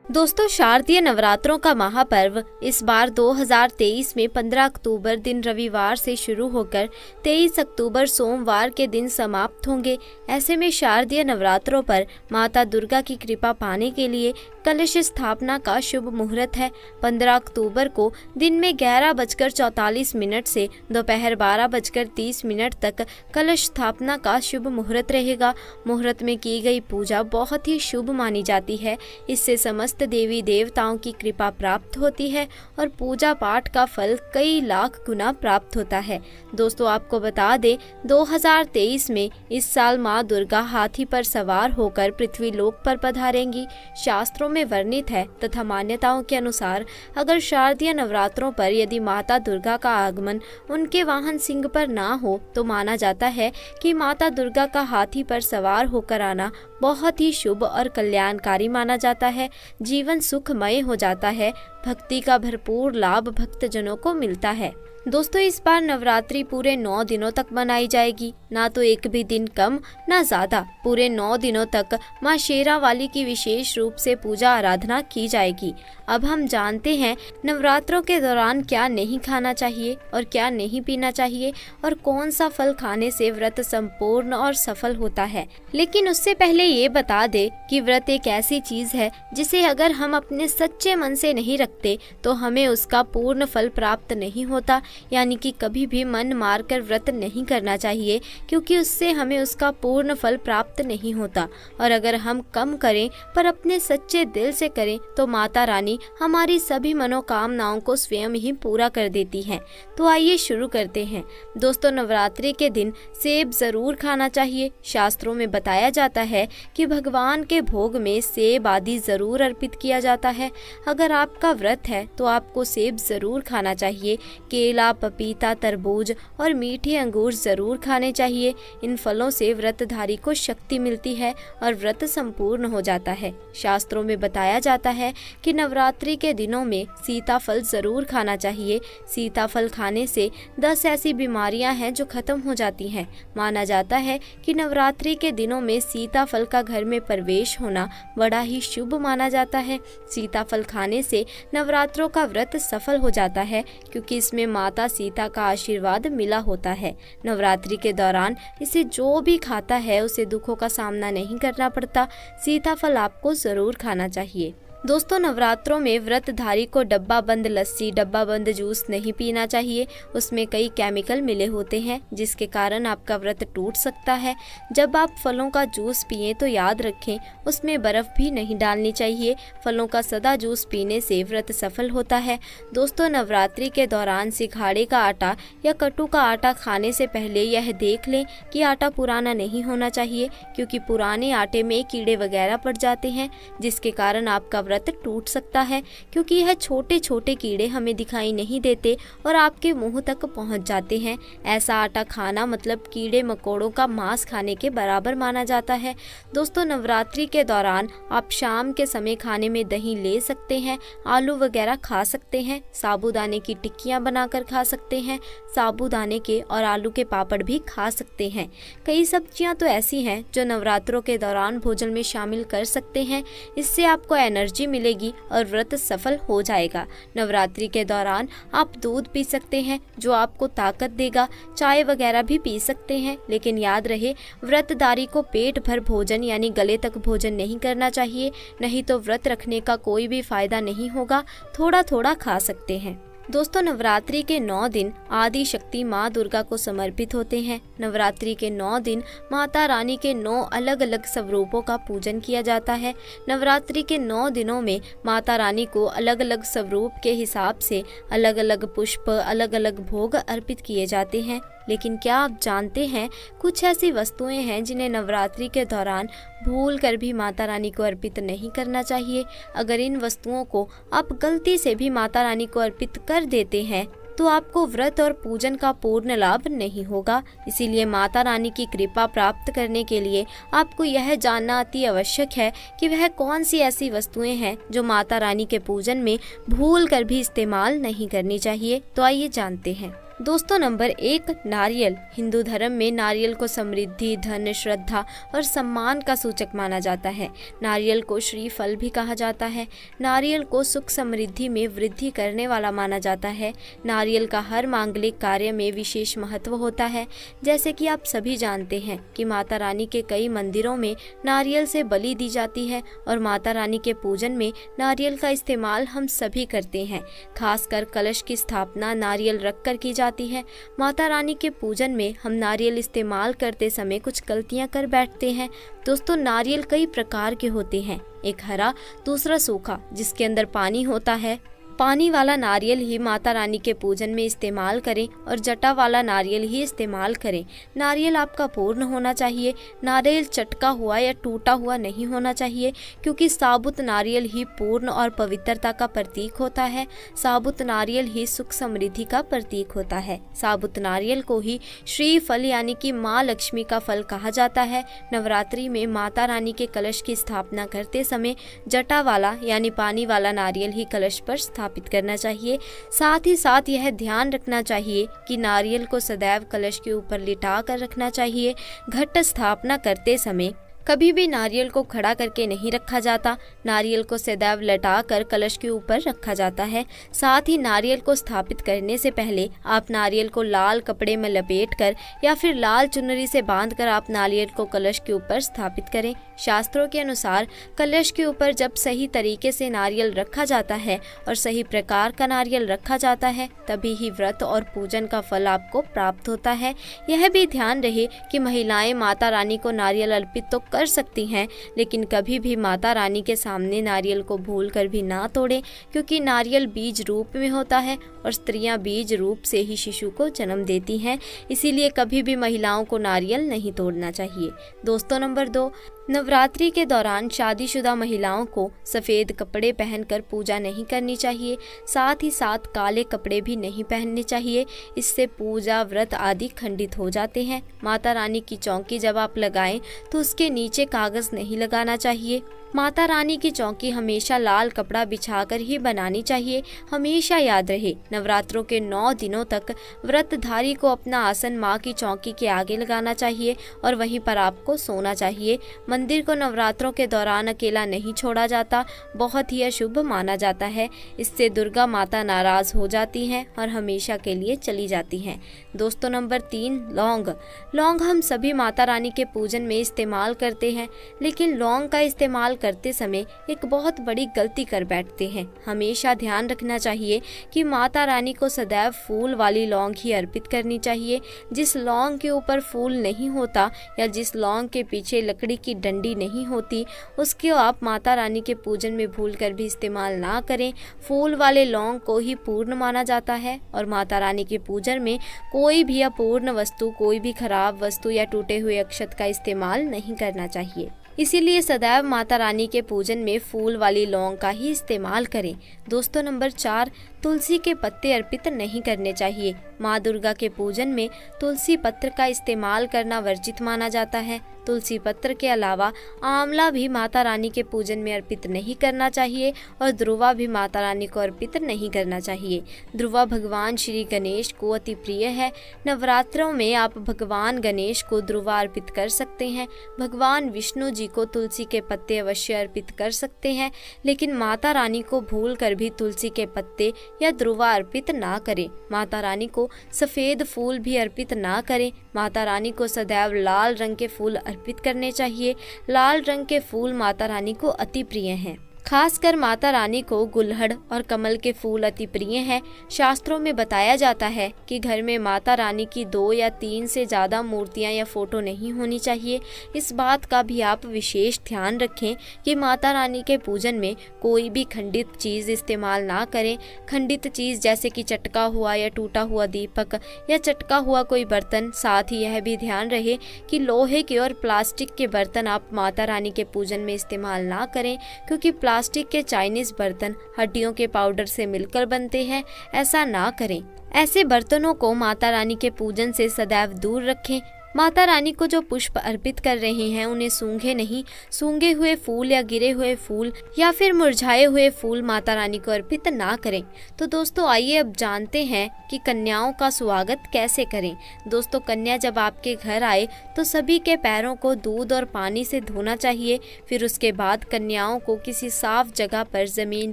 दोस्तों, शारदीय नवरात्रों का महापर्व इस बार 2023 में 15 अक्टूबर दिन रविवार से शुरू होकर 23 अक्टूबर सोमवार के दिन समाप्त होंगे। ऐसे में शारदीय नवरात्रों पर माता दुर्गा की कृपा पाने के लिए कलश स्थापना का शुभ मुहूर्त है। 15 अक्टूबर को दिन में 11:44 से दोपहर 12:30 तक कलश स्थापना का शुभ मुहूर्त रहेगा। मुहूर्त में की गई पूजा बहुत ही शुभ मानी जाती है। इससे समस्त देवी देवताओं की कृपा प्राप्त होती है और पूजा पाठ का फल कई लाख गुना प्राप्त होता है। दोस्तों, आपको बता दें 2023 में इस साल माँ दुर्गा हाथी पर सवार होकर पृथ्वी लोक पर पधारेंगी। शास्त्रों में वर्णित है तथा मान्यताओं के अनुसार अगर शारदीय नवरात्रों पर यदि माता दुर्गा का आगमन उनके वाहन सिंह पर ना हो तो माना जाता है कि माता दुर्गा का हाथी पर सवार होकर आना बहुत ही शुभ और कल्याणकारी माना जाता है। जीवन सुखमय हो जाता है। भक्ति का भरपूर लाभ भक्तजनों को मिलता है। दोस्तों, इस बार नवरात्रि पूरे 9 दिनों तक मनाई जाएगी। ना तो एक भी दिन कम ना ज्यादा। पूरे 9 दिनों तक माँ शेरा वाली की विशेष रूप से पूजा आराधना की जाएगी। अब हम जानते हैं नवरात्रों के दौरान क्या नहीं खाना चाहिए और क्या नहीं पीना चाहिए और कौन सा फल खाने से व्रत संपूर्ण और सफल होता है। लेकिन उससे पहले ये बता दे कि व्रत एक ऐसी चीज है जिसे अगर हम अपने सच्चे मन से नहीं रखते तो हमें उसका पूर्ण फल प्राप्त नहीं होता। यानी कि कभी भी मन मारकर व्रत नहीं करना चाहिए, क्योंकि उससे हमें उसका पूर्ण फल प्राप्त नहीं होता। और अगर हम कम करें पर अपने सच्चे दिल से करें तो माता रानी हमारी सभी मनोकामनाओं को स्वयं ही पूरा कर देती हैं। तो आइए शुरू करते हैं। दोस्तों, नवरात्रि के दिन सेब जरूर खाना चाहिए। शास्त्रों में बताया जाता है कि भगवान के भोग में सेब आदि जरूर अर्पित किया जाता है। अगर आपका व्रत है तो आपको सेब जरूर खाना चाहिए। केला, पपीता, तरबूज और मीठे अंगूर जरूर खाने चाहिए। इन फलों से व्रतधारी को शक्ति मिलती है और व्रत संपूर्ण हो जाता है। शास्त्रों में बताया जाता है कि नवरात्रि के दिनों में सीताफल जरूर खाना चाहिए। सीताफल खाने से 10 ऐसी बीमारियां हैं जो खत्म हो जाती हैं। माना जाता है कि नवरात्रि के दिनों में सीताफल का घर में प्रवेश होना बड़ा ही शुभ माना जाता है। सीताफल खाने से नवरात्रों का व्रत सफल हो जाता है, क्योंकि इसमें माता सीता का आशीर्वाद मिला होता है। नवरात्रि के दौरान इसे जो भी खाता है उसे दुखों का सामना नहीं करना पड़ता। सीताफल आपको जरूर खाना चाहिए। दोस्तों, नवरात्रों में व्रतधारी को डब्बा बंद लस्सी, डब्बा बंद जूस नहीं पीना चाहिए। उसमें कई केमिकल मिले होते हैं जिसके कारण आपका व्रत टूट सकता है। जब आप फलों का जूस पिएं तो याद रखें उसमें बर्फ भी नहीं डालनी चाहिए। फलों का सदा जूस पीने से व्रत सफल होता है। दोस्तों, नवरात्रि के दौरान सिखाड़े का आटा या कट्टू का आटा खाने से पहले यह देख लें कि आटा पुराना नहीं होना चाहिए, क्योंकि पुराने आटे में कीड़े वगैरह पड़ जाते हैं जिसके कारण आपका व्रत टूट सकता है। क्योंकि यह छोटे छोटे कीड़े हमें दिखाई नहीं देते और आपके मुंह तक पहुंच जाते हैं। ऐसा आटा खाना मतलब कीड़े मकोड़ों का मांस खाने के बराबर माना जाता है। दोस्तों, नवरात्रि के दौरान आप शाम के समय खाने में दही ले सकते हैं, आलू वगैरह खा सकते हैं, साबूदाने की टिक्कियां बनाकर खा सकते हैं, साबूदाने के और आलू के पापड़ भी खा सकते हैं। कई सब्जियां तो ऐसी हैं जो नवरात्रों के दौरान भोजन में शामिल कर सकते हैं। इससे आपको एनर्जी मिलेगी और व्रत सफल हो जाएगा। नवरात्रि के दौरान आप दूध पी सकते हैं जो आपको ताकत देगा। चाय वगैरह भी पी सकते हैं, लेकिन याद रहे व्रतधारी को पेट भर भोजन यानी गले तक भोजन नहीं करना चाहिए, नहीं तो व्रत रखने का कोई भी फायदा नहीं होगा। थोड़ा थोड़ा खा सकते हैं। दोस्तों, नवरात्रि के 9 दिन आदि शक्ति माँ दुर्गा को समर्पित होते हैं। नवरात्रि के 9 दिन माता रानी के 9 अलग अलग स्वरूपों का पूजन किया जाता है। नवरात्रि के 9 दिनों में माता रानी को अलग अलग स्वरूप के हिसाब से अलग अलग पुष्प, अलग अलग भोग अर्पित किए जाते हैं। लेकिन क्या आप जानते हैं कुछ ऐसी वस्तुएं हैं जिन्हें नवरात्रि के दौरान भूल कर भी माता रानी को अर्पित नहीं करना चाहिए। अगर इन वस्तुओं को आप गलती से भी माता रानी को अर्पित कर देते हैं तो आपको व्रत और पूजन का पूर्ण लाभ नहीं होगा। इसीलिए माता रानी की कृपा प्राप्त करने के लिए आपको यह जानना अति आवश्यक है कि वह कौन सी ऐसी वस्तुएं हैं जो माता रानी के पूजन में भूल कर भी इस्तेमाल नहीं करनी चाहिए। तो आइए जानते हैं। दोस्तों नंबर 1, नारियल। हिंदू धर्म में नारियल को समृद्धि, धन, श्रद्धा और सम्मान का सूचक माना जाता है। नारियल को श्रीफल भी कहा जाता है। नारियल को सुख समृद्धि में वृद्धि करने वाला माना जाता है। नारियल का हर मांगलिक कार्य में विशेष महत्व होता है। जैसे कि आप सभी जानते हैं कि माता रानी के कई मंदिरों में नारियल से बलि दी जाती है और माता रानी के पूजन में नारियल का इस्तेमाल हम सभी करते हैं। खासकर कलश की स्थापना नारियल रखकर की जाती है। माता रानी के पूजन में हम नारियल इस्तेमाल करते समय कुछ गलतियां कर बैठते हैं। दोस्तों नारियल कई प्रकार के होते हैं, एक हरा, दूसरा सूखा जिसके अंदर पानी होता है। पानी वाला नारियल ही माता रानी के पूजन में इस्तेमाल करें और जटा वाला नारियल ही इस्तेमाल करें। नारियल आपका पूर्ण होना चाहिए। नारियल चटका हुआ या टूटा हुआ नहीं होना चाहिए, क्योंकि साबुत नारियल ही पूर्ण और पवित्रता का प्रतीक होता है। साबुत नारियल ही सुख समृद्धि का प्रतीक होता है। साबुत नारियल को ही श्री फल यानी कि माँ लक्ष्मी का फल कहा जाता है। नवरात्रि में माता रानी के कलश की स्थापना करते समय जटा वाला यानी पानी वाला नारियल ही कलश पर स्थापित करना चाहिए। साथ ही साथ यह ध्यान रखना चाहिए कि नारियल को सदैव कलश के ऊपर लिटा कर रखना चाहिए। घट स्थापना करते समय कभी भी नारियल को खड़ा करके नहीं रखा जाता। नारियल को सदैव लटा कर कलश के ऊपर रखा जाता है। साथ ही नारियल को स्थापित करने से पहले आप नारियल को लाल कपड़े में लपेटकर या फिर लाल चुनरी से बांधकर आप नारियल को कलश के ऊपर स्थापित करें। शास्त्रों के अनुसार कलश के ऊपर जब सही तरीके से नारियल रखा जाता है और सही प्रकार का नारियल रखा जाता है, तभी ही व्रत और पूजन का फल आपको प्राप्त होता है। यह भी ध्यान रहे कि महिलाएं माता रानी को नारियल अर्पित तो कर सकती हैं, लेकिन कभी भी माता रानी के सामने नारियल को भूलकर भी ना तोड़ें, क्योंकि नारियल बीज रूप में होता है और स्त्रियां बीज रूप से ही शिशु को जन्म देती हैं। इसीलिए कभी भी महिलाओं को नारियल नहीं तोड़ना चाहिए। दोस्तों नंबर 2, नवरात्रि के दौरान शादीशुदा महिलाओं को सफ़ेद कपड़े पहनकर पूजा नहीं करनी चाहिए। साथ ही साथ काले कपड़े भी नहीं पहनने चाहिए। इससे पूजा, व्रत आदि खंडित हो जाते हैं। माता रानी की चौकी जब आप लगाएं तो उसके नीचे कागज़ नहीं लगाना चाहिए। माता रानी की चौकी हमेशा लाल कपड़ा बिछाकर ही बनानी चाहिए। हमेशा याद रहे, नवरात्रों के 9 दिनों तक व्रतधारी को अपना आसन माँ की चौकी के आगे लगाना चाहिए और वहीं पर आपको सोना चाहिए। मंदिर को नवरात्रों के दौरान अकेला नहीं छोड़ा जाता, बहुत ही अशुभ माना जाता है। इससे दुर्गा माता नाराज हो जाती हैं और हमेशा के लिए चली जाती हैं। दोस्तों नंबर 3, लौंग। लौंग हम सभी माता रानी के पूजन में इस्तेमाल करते हैं, लेकिन लौंग का इस्तेमाल करते समय एक बहुत बड़ी गलती कर बैठते हैं। हमेशा ध्यान रखना चाहिए कि माता रानी को सदैव फूल वाली लौंग ही अर्पित करनी चाहिए। जिस लौंग के ऊपर फूल नहीं होता या जिस लौंग के पीछे लकड़ी की डंडी नहीं होती, उसको आप माता रानी के पूजन में भूलकर भी इस्तेमाल ना करें। फूल वाले लौंग को ही पूर्ण माना जाता है और माता रानी के पूजन में कोई भी अपूर्ण वस्तु, कोई भी खराब वस्तु या टूटे हुए अक्षत का इस्तेमाल नहीं करना चाहिए। इसीलिए सदैव माता रानी के पूजन में फूल वाली लौंग का ही इस्तेमाल करें। दोस्तों नंबर 4, तुलसी के पत्ते अर्पित नहीं करने चाहिए। माँ दुर्गा के पूजन में तुलसी पत्र का इस्तेमाल करना वर्जित माना जाता है। तुलसी पत्र के अलावा आंवला भी माता रानी के पूजन में अर्पित नहीं करना चाहिए और ध्रुवा भी माता रानी को अर्पित नहीं करना चाहिए। ध्रुवा भगवान श्री गणेश को अति प्रिय है। नवरात्रों में आप भगवान गणेश को ध्रुवा अर्पित कर सकते हैं। भगवान विष्णु जी को तुलसी के पत्ते अवश्य अर्पित कर सकते हैं, लेकिन माता रानी को भूल कर भी तुलसी के पत्ते या ध्रुवा अर्पित ना करें। माता रानी को सफ़ेद फूल भी अर्पित ना करें। माता रानी को सदैव लाल रंग के फूल अर्पित करने चाहिए। लाल रंग के फूल माता रानी को अति प्रिय हैं। खासकर माता रानी को गुलहड़ और कमल के फूल अति प्रिय हैं। शास्त्रों में बताया जाता है कि घर में माता रानी की 2 या 3 से ज़्यादा मूर्तियां या फोटो नहीं होनी चाहिए। इस बात का भी आप विशेष ध्यान रखें कि माता रानी के पूजन में कोई भी खंडित चीज़ इस्तेमाल ना करें। खंडित चीज़ जैसे कि चटका हुआ या टूटा हुआ दीपक या चटका हुआ कोई बर्तन। साथ ही यह भी ध्यान रहे कि लोहे के और प्लास्टिक के बर्तन आप माता रानी के पूजन में इस्तेमाल ना करें, क्योंकि प्लास्टिक के चाइनीज बर्तन हड्डियों के पाउडर से मिलकर बनते हैं। ऐसा ना करें। ऐसे बर्तनों को माता रानी के पूजन से सदैव दूर रखें। माता रानी को जो पुष्प अर्पित कर रहे हैं उन्हें सूंघे नहीं, सूंघे हुए फूल या गिरे हुए फूल या फिर मुरझाए हुए फूल माता रानी को अर्पित ना करें। तो दोस्तों आइए अब जानते हैं कि कन्याओं का स्वागत कैसे करें। दोस्तों कन्या जब आपके घर आए तो सभी के पैरों को दूध और पानी से धोना चाहिए। फिर उसके बाद कन्याओं को किसी साफ जगह पर जमीन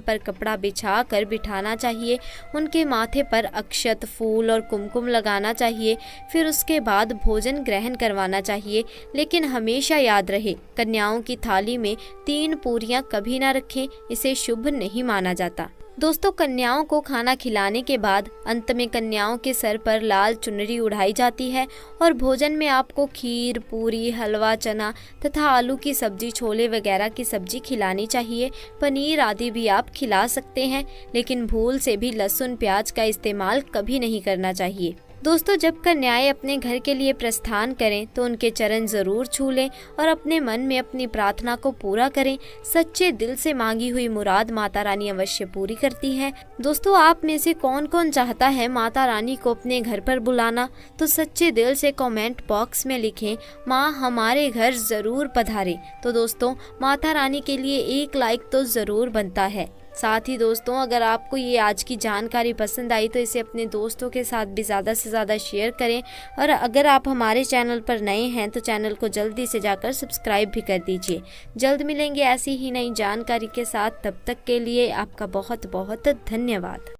पर कपड़ा बिछा कर बिठाना चाहिए। उनके माथे पर अक्षत, फूल और कुमकुम लगाना चाहिए। फिर उसके बाद भोजन ग्रहण करवाना चाहिए। लेकिन हमेशा याद रहे, कन्याओं की थाली में 3 पूरियां कभी ना रखें, इसे शुभ नहीं माना जाता। दोस्तों कन्याओं को खाना खिलाने के बाद अंत में कन्याओं के सर पर लाल चुनरी उड़ाई जाती है और भोजन में आपको खीर, पूरी, हलवा, चना तथा आलू की सब्जी, छोले वगैरह की सब्जी खिलानी चाहिए। पनीर आदि भी आप खिला सकते हैं, लेकिन भूल से भी लहसुन प्याज का इस्तेमाल कभी नहीं करना चाहिए। दोस्तों जब कन्याएं अपने घर के लिए प्रस्थान करें तो उनके चरण जरूर छू लें और अपने मन में अपनी प्रार्थना को पूरा करें। सच्चे दिल से मांगी हुई मुराद माता रानी अवश्य पूरी करती है। दोस्तों आप में से कौन कौन चाहता है माता रानी को अपने घर पर बुलाना? तो सच्चे दिल से कमेंट बॉक्स में लिखें, माँ हमारे घर जरूर पधारे। तो दोस्तों माता रानी के लिए एक लाइक तो जरूर बनता है। साथ ही दोस्तों अगर आपको ये आज की जानकारी पसंद आई तो इसे अपने दोस्तों के साथ भी ज़्यादा से ज़्यादा शेयर करें। और अगर आप हमारे चैनल पर नए हैं तो चैनल को जल्दी से जाकर सब्सक्राइब भी कर दीजिए। जल्द मिलेंगे ऐसी ही नई जानकारी के साथ, तब तक के लिए आपका बहुत बहुत धन्यवाद।